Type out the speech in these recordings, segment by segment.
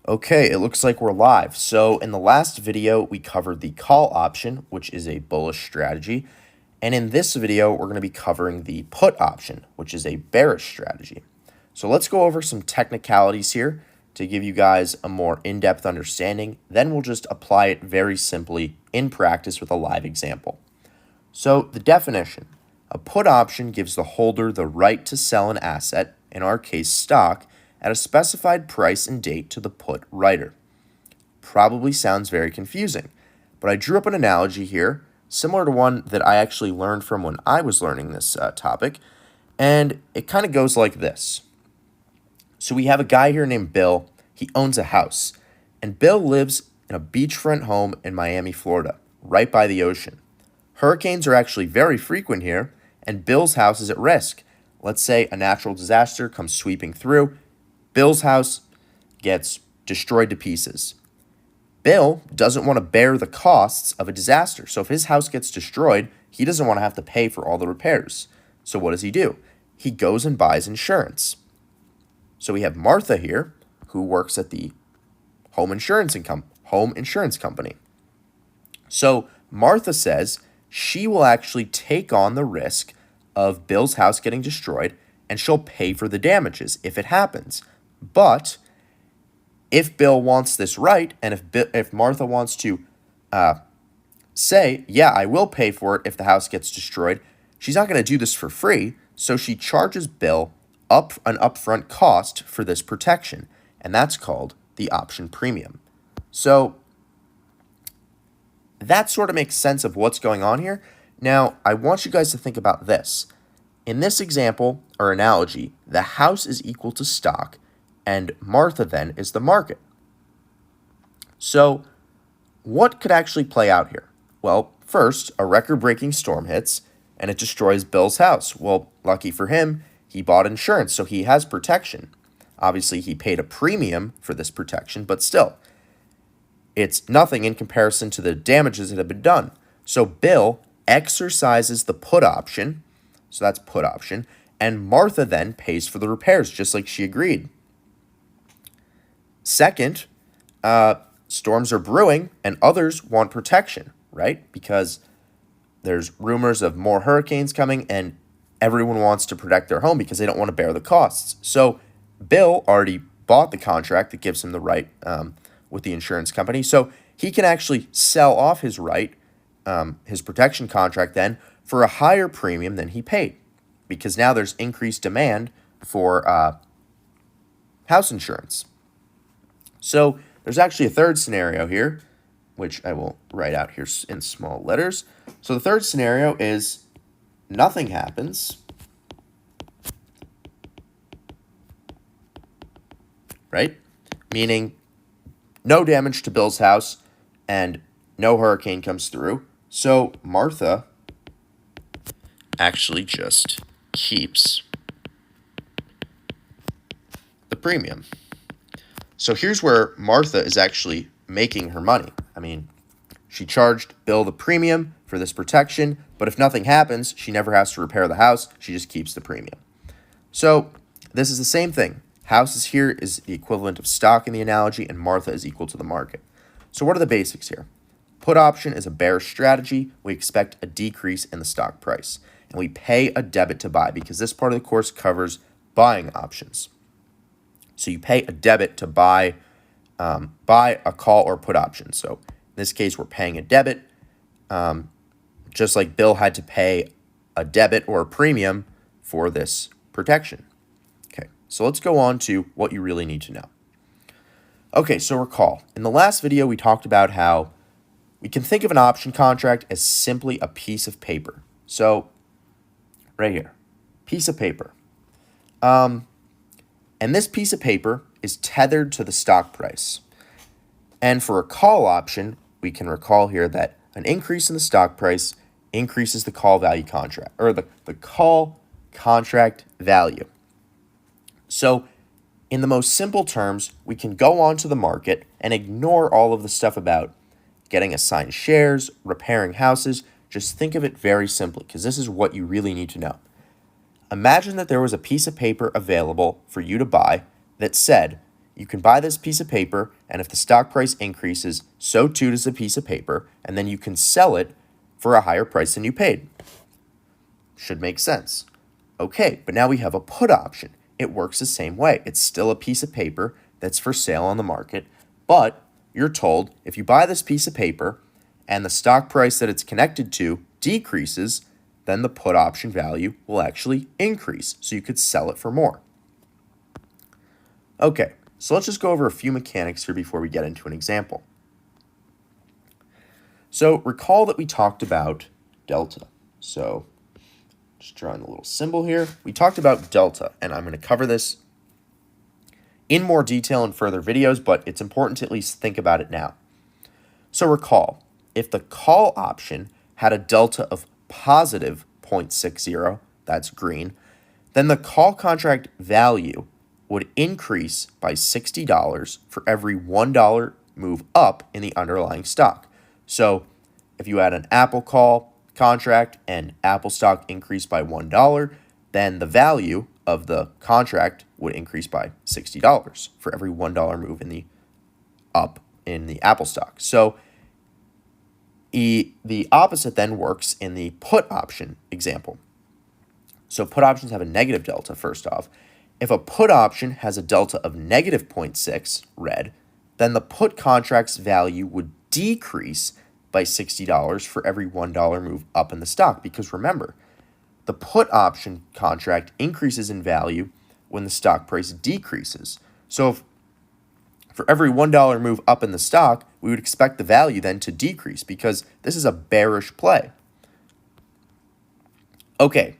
Okay, it looks like we're live. So in the last video, we covered the call option, which is a bullish strategy. And in this video, we're going to be covering the put option, which is a bearish strategy. So let's go over some technicalities here to give you guys a more in-depth understanding. Then we'll just apply it very simply in practice with a live example. So the definition, a put option gives the holder the right to sell an asset, in our case stock, at a specified price and date to the put writer. Probably sounds very confusing, but I drew up an analogy here, similar to one that I actually learned from when I was learning this topic, and it kind of goes like this. So we have a guy here named Bill. He owns a house, and Bill lives in a beachfront home in Miami, Florida, right by the ocean. Hurricanes are actually very frequent here, and Bill's house is at risk. Let's say a natural disaster comes sweeping through. Bill's house gets destroyed to pieces. Bill doesn't want to bear the costs of a disaster. So if his house gets destroyed, he doesn't want to have to pay for all the repairs. So what does he do? He goes and buys insurance. So we have Martha here, who works at the home insurance company. So Martha says she will actually take on the risk of Bill's house getting destroyed, and she'll pay for the damages if it happens. But if Bill wants this right, and if Martha wants to say, yeah, I will pay for it if the house gets destroyed, she's not going to do this for free, so she charges Bill an upfront cost for this protection, and that's called the option premium. So that sort of makes sense of what's going on here. Now, I want you guys to think about this. In this example or analogy, the house is equal to stock, and Martha then is the market. So what could actually play out here? Well, first, a record-breaking storm hits, and it destroys Bill's house. Well, lucky for him, he bought insurance, so he has protection. Obviously, he paid a premium for this protection, but still, it's nothing in comparison to the damages that have been done. So Bill exercises the put option, so that's put option, and Martha then pays for the repairs, just like she agreed. Second, storms are brewing, and others want protection, right? Because there's rumors of more hurricanes coming, and everyone wants to protect their home because they don't want to bear the costs. So Bill already bought the contract that gives him the right with the insurance company, so he can actually sell off his right, his protection contract then, for a higher premium than he paid, because now there's increased demand for house insurance. So there's actually a third scenario here, which I will write out here in small letters. So the third scenario is nothing happens, right? Meaning no damage to Bill's house and no hurricane comes through. So Martha actually just keeps the premium. So here's where Martha is actually making her money. I mean, she charged Bill the premium for this protection, but if nothing happens, she never has to repair the house. She just keeps the premium. So this is the same thing. Houses here is the equivalent of stock in the analogy, and Martha is equal to the market. So what are the basics here? Put option is a bearish strategy. We expect a decrease in the stock price, and we pay a debit to buy because this part of the course covers buying options. So you pay a debit to buy a call or put option. So in this case, we're paying a debit, just like Bill had to pay a debit or a premium for this protection. Okay, so let's go on to what you really need to know. Okay, so recall, in the last video, we talked about how we can think of an option contract as simply a piece of paper. So right here, piece of paper. And this piece of paper is tethered to the stock price. And for a call option, we can recall here that an increase in the stock price increases the call value contract, or the call contract value. So in the most simple terms, we can go onto the market and ignore all of the stuff about getting assigned shares, repairing houses. Just think of it very simply, because this is what you really need to know. Imagine that there was a piece of paper available for you to buy that said, you can buy this piece of paper, and if the stock price increases, so too does the piece of paper, and then you can sell it for a higher price than you paid. Should make sense. Okay, but now we have a put option. It works the same way. It's still a piece of paper that's for sale on the market, but you're told if you buy this piece of paper and the stock price that it's connected to decreases, then the put option value will actually increase, so you could sell it for more. Okay, so let's just go over a few mechanics here before we get into an example. So recall that we talked about delta. So just drawing a little symbol here. We talked about delta, and I'm going to cover this in more detail in further videos, but it's important to at least think about it now. So recall, if the call option had a delta of positive 0.60, that's green, then the call contract value would increase by $60 for every $1 move up in the underlying stock. So if you had an Apple call contract and Apple stock increased by $1, then the value of the contract would increase by $60 for every $1 move in the up in the Apple stock. So the opposite then works in the put option example. So put options have a negative delta first off. If a put option has a delta of negative 0.6, red, then the put contract's value would decrease by $60 for every $1 move up in the stock. Because remember, the put option contract increases in value when the stock price decreases. So if for every $1 move up in the stock, we would expect the value then to decrease because this is a bearish play. Okay,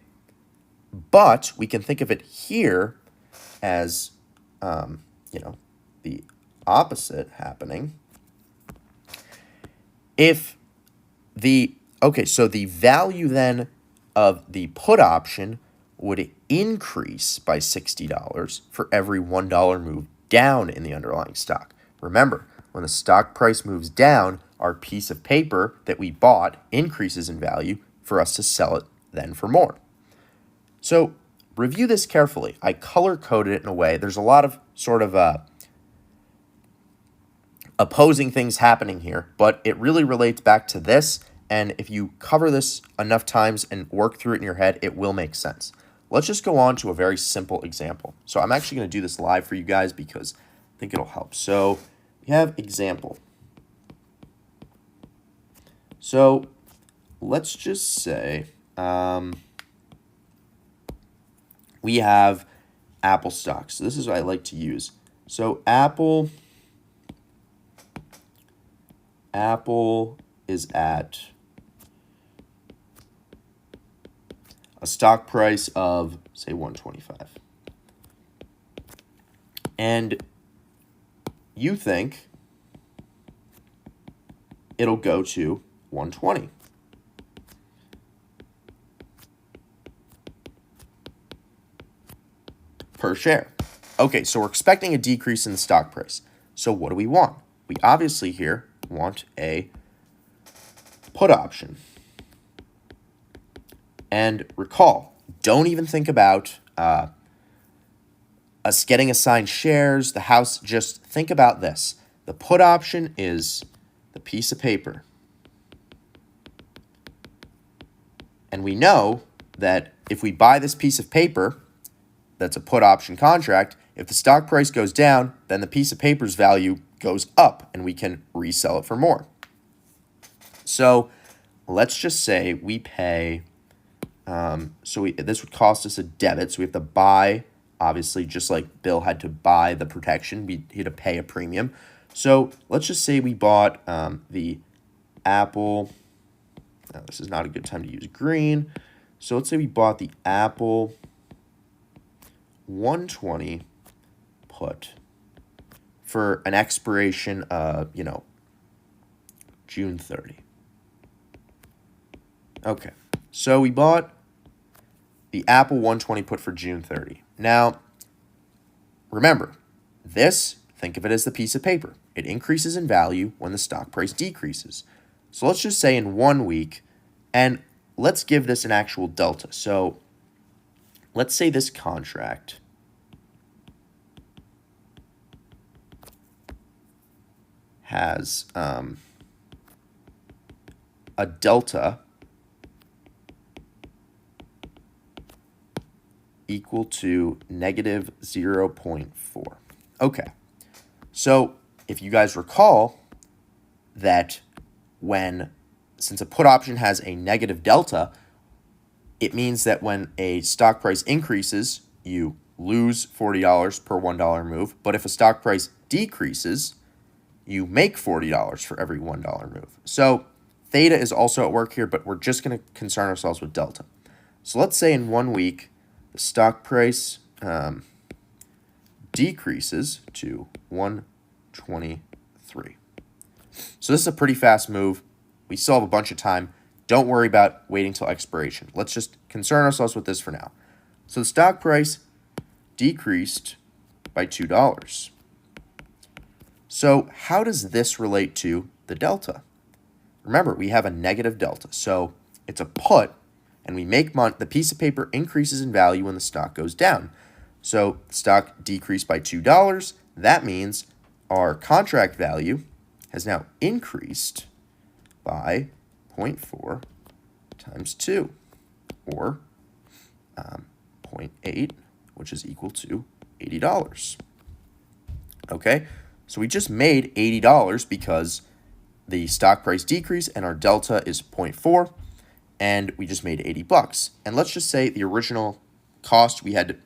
but we can think of it here as, the opposite happening. So the value then of the put option would increase by $60 for every $1 move down in the underlying stock. Remember, when the stock price moves down, our piece of paper that we bought increases in value for us to sell it then for more. So review this carefully. I color-coded it in a way. There's a lot of sort of opposing things happening here, but it really relates back to this, and if you cover this enough times and work through it in your head, it will make sense. Let's just go on to a very simple example. So I'm actually going to do this live for you guys because I think it'll help. So we have example. So let's just say we have Apple stock. So this is what I like to use. So Apple is at a stock price of, say, 125. And you think it'll go to 120. Per share. Okay, so we're expecting a decrease in the stock price. So what do we want? We obviously here want a put option. And recall, don't even think about us getting assigned shares, the house. Just think about this. The put option is the piece of paper. And we know that if we buy this piece of paper, that's a put option contract, if the stock price goes down, then the piece of paper's value goes up and we can resell it for more. So let's just say we pay, this would cost us a debit, so we have to buy, obviously, just like Bill had to buy the protection, he had to pay a premium. So let's just say we bought the Apple, now this is not a good time to use green, so let's say we bought the Apple 120 put for an expiration of, June 30. Okay, so we bought the Apple 120 put for June 30. Now, remember, think of it as the piece of paper. It increases in value when the stock price decreases. So let's just say in 1 week, and let's give this an actual delta. So let's say this contract has a delta equal to negative 0.4. Okay, so if you guys recall that since a put option has a negative delta, it means that when a stock price increases, you lose $40 per $1 move. But if a stock price decreases, you make $40 for every $1 move. So theta is also at work here, but we're just going to concern ourselves with delta. So let's say in 1 week, the stock price decreases to 123. So this is a pretty fast move. We still have a bunch of time. Don't worry about waiting till expiration. Let's just concern ourselves with this for now. So the stock price decreased by $2. So how does this relate to the delta? Remember, we have a negative delta. So it's a put, and we make money. The piece of paper increases in value when the stock goes down. So the stock decreased by $2. That means our contract value has now increased by 0.4 times 2, or 0.8, which is equal to $80. Okay, so we just made $80 because the stock price decreased and our delta is 0.4, and we just made $80. And let's just say the original cost we had to,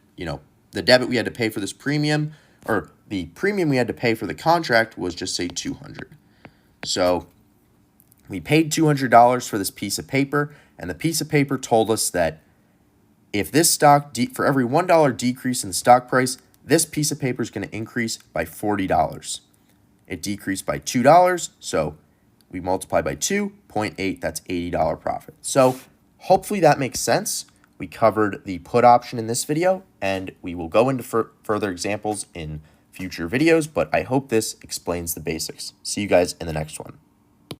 the debit we had to pay for this premium, or the premium we had to pay for the contract was just say $200. So we paid $200 for this piece of paper, and the piece of paper told us that if this stock, for every $1 decrease in the stock price, this piece of paper is going to increase by $40. It decreased by $2, so we multiply by 2.8, that's $80 profit. So hopefully that makes sense. We covered the put option in this video, and we will go into further examples in future videos, but I hope this explains the basics. See you guys in the next one.